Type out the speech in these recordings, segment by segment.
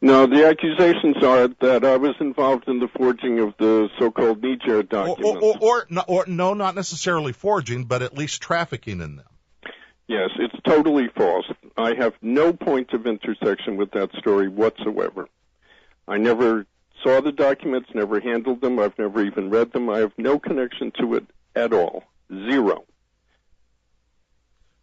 No, the accusations are that I was involved in the forging of the so-called Niger documents. Or no, not necessarily forging, but at least trafficking in them. Yes, it's totally false. I have no point of intersection with that story whatsoever. I never saw the documents, never handled them. I've never even read them. I have no connection to it at all. Zero.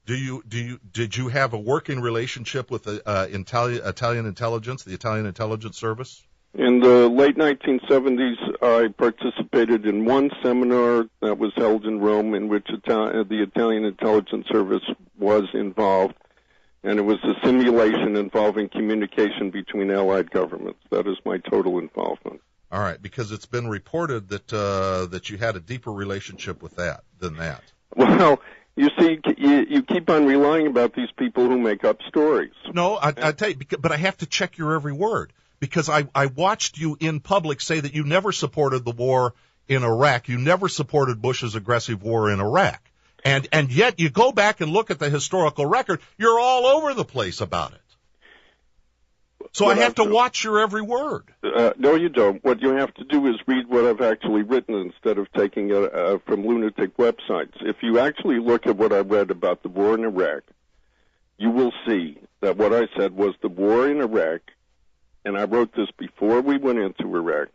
Did you have a working relationship with the Italian intelligence, the Italian intelligence service? In the late 1970s, I participated in one seminar that was held in Rome in which the Italian intelligence service was involved, and it was a simulation involving communication between allied governments. That is my total involvement. All right, because it's been reported that you had a deeper relationship with that than that. Well, you see, you keep on relying about these people who make up stories. No, I tell you, but I have to check your every word, because I watched you in public say that you never supported the war in Iraq. You never supported Bush's aggressive war in Iraq. And yet you go back and look at the historical record, you're all over the place about it. So I have to watch your every word. No, you don't. What you have to do is read what I've actually written instead of taking it from lunatic websites. If you actually look at what I read about the war in Iraq, you will see that what I said was the war in Iraq, and I wrote this before we went into Iraq,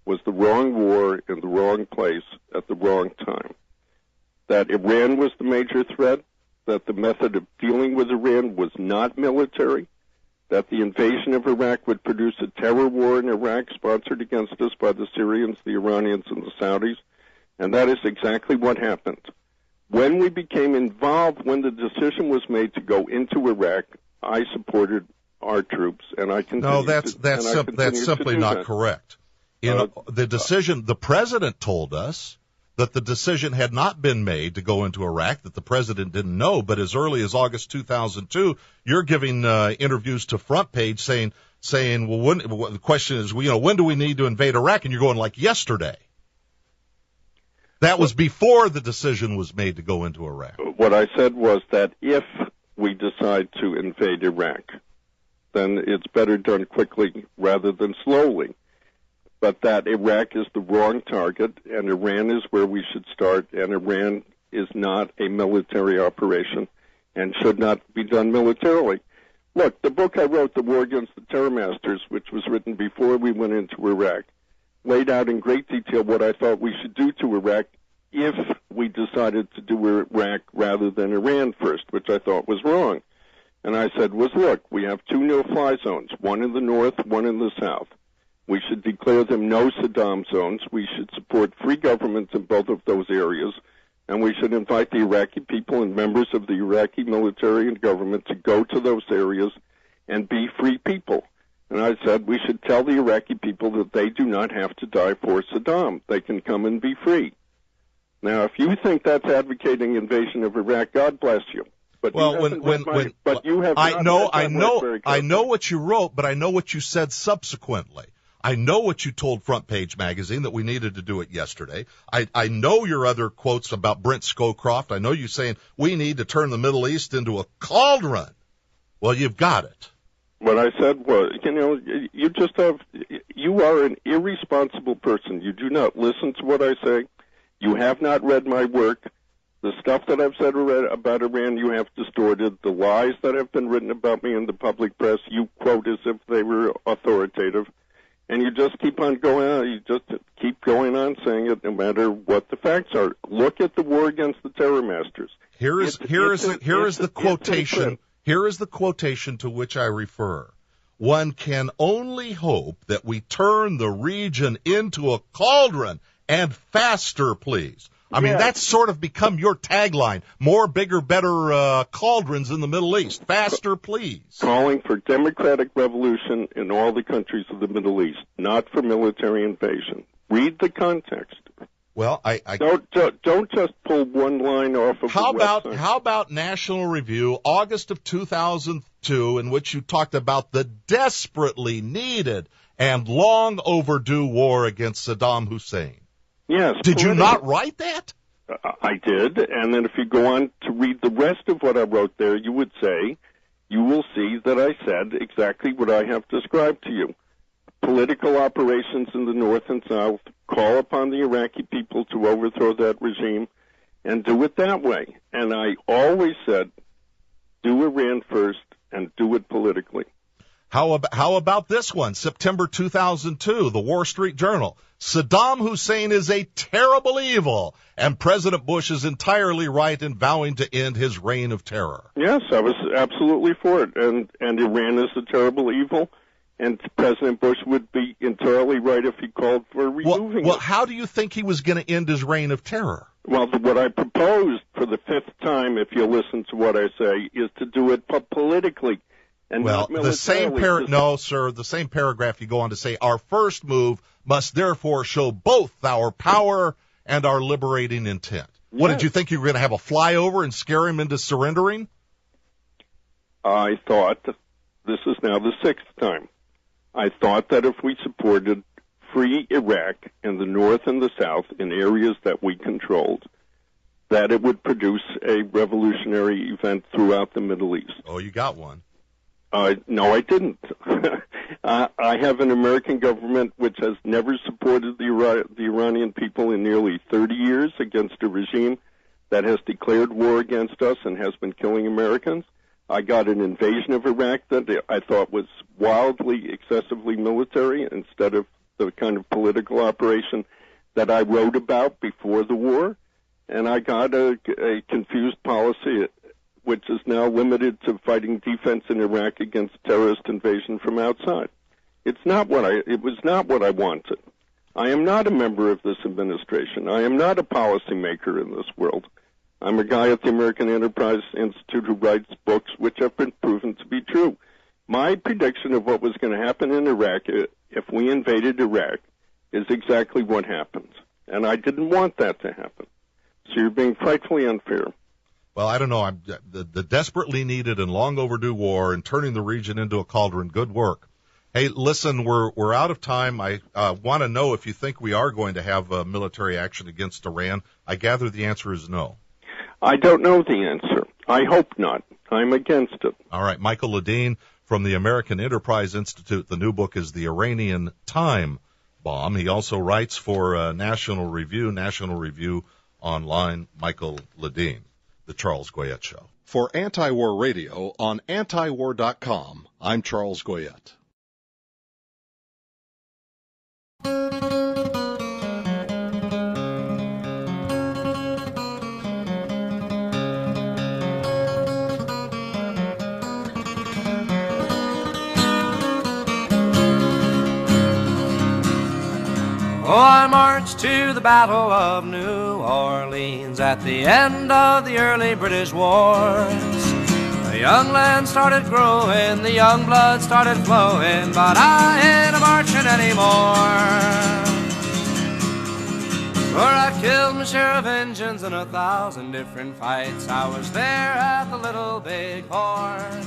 was the wrong war in the wrong place at the wrong time. That Iran was the major threat, that the method of dealing with Iran was not military, that the invasion of Iraq would produce a terror war in Iraq sponsored against us by the Syrians, the Iranians, and the Saudis, and that is exactly what happened. When we became involved, when the decision was made to go into Iraq, I supported our troops, and I continue. No, that's simply not correct. The decision, the president told us that the decision had not been made to go into Iraq, that the president didn't know, but as early as August 2002, you're giving interviews to Front Page saying, well, the question is, when do we need to invade Iraq? And you're going like yesterday. That was before the decision was made to go into Iraq. What I said was that if we decide to invade Iraq, then it's better done quickly rather than slowly. But that Iraq is the wrong target, and Iran is where we should start, and Iran is not a military operation and should not be done militarily. Look, the book I wrote, The War Against the Terror Masters, which was written before we went into Iraq, laid out in great detail what I thought we should do to Iraq if we decided to do Iraq rather than Iran first, which I thought was wrong. And I said look, we have two no-fly zones, one in the north, one in the south. We should declare them no Saddam zones. We should support free governments in both of those areas. And we should invite the Iraqi people and members of the Iraqi military and government to go to those areas and be free people. And I said we should tell the Iraqi people that they do not have to die for Saddam. They can come and be free. Now, if you think that's advocating invasion of Iraq, God bless you. But well, I know what you wrote, but I know what you said subsequently. I know what you told Front Page magazine, that we needed to do it yesterday. I know your other quotes about Brent Scowcroft. I know you saying we need to turn the Middle East into a cauldron. Well, you've got it. What I said was, you are an irresponsible person. You do not listen to what I say. You have not read my work. The stuff that I've said about Iran, you have distorted. The lies that have been written about me in the public press, you quote as if they were authoritative. And you just keep on going on. You just keep going on saying it no matter what the facts are. Look at the war against the terror masters. Here is the quotation. Here is the quotation to which I refer. One can only hope that we turn the region into a cauldron, and faster, please. I mean, that's sort of become your tagline. More, bigger, better cauldrons in the Middle East. Faster, please. Calling for democratic revolution in all the countries of the Middle East, not for military invasion. Read the context. Well, don't just pull one line off of the website. How about National Review, August of 2002, in which you talked about the desperately needed and long overdue war against Saddam Hussein? Yes. Did you not write that? I did, and then if you go on to read the rest of what I wrote there, you would say, you will see that I said exactly what I have described to you. Political operations in the North and South, call upon the Iraqi people to overthrow that regime, and do it that way. And I always said, do Iran first and do it politically. How about this one? September 2002, the Wall Street Journal. Saddam Hussein is a terrible evil, and President Bush is entirely right in vowing to end his reign of terror. Yes, I was absolutely for it. And Iran is a terrible evil, and President Bush would be entirely right if he called for removing it. Well, how do you think he was going to end his reign of terror? Well, what I proposed for the fifth time, if you listen to what I say, is to do it politically. And well, the same the same paragraph you go on to say, our first move must therefore show both our power and our liberating intent. Yes. What, did you think you were going to have a flyover and scare him into surrendering? I thought, this is now the sixth time, I thought that if we supported free Iraq in the North and the South in areas that we controlled, that it would produce a revolutionary event throughout the Middle East. Oh, you got one. No, I didn't. I have an American government which has never supported the Iranian people in nearly 30 years against a regime that has declared war against us and has been killing Americans. I got an invasion of Iraq that I thought was wildly, excessively military instead of the kind of political operation that I wrote about before the war. And I got a confused policy which is now limited to fighting defense in Iraq against terrorist invasion from outside. It was not what I wanted. I am not a member of this administration. I am not a policymaker in this world. I'm a guy at the American Enterprise Institute who writes books which have been proven to be true. My prediction of what was going to happen in Iraq if we invaded Iraq is exactly what happened. And I didn't want that to happen. So you're being frightfully unfair. Well, I don't know. The desperately needed and long overdue war and turning the region into a cauldron. Good work. Hey, listen, we're out of time. I want to know if you think we are going to have military action against Iran. I gather the answer is no. I don't know the answer. I hope not. I'm against it. All right. Michael Ledeen from the American Enterprise Institute. The new book is The Iranian Time Bomb. He also writes for National Review Online. Michael Ledeen. The Charles Goyette Show. For Anti-War Radio on antiwar.com, I'm Charles Goyette. Oh, I marched to the Battle of New Orleans at the end of the early British wars. The young land started growing, the young blood started flowing, but I ain't a-marching anymore. For I killed my share of Injuns in 1,000 different fights. I was there at the Little Big Horn.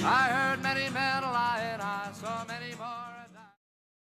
I heard many men lying, I saw many boys.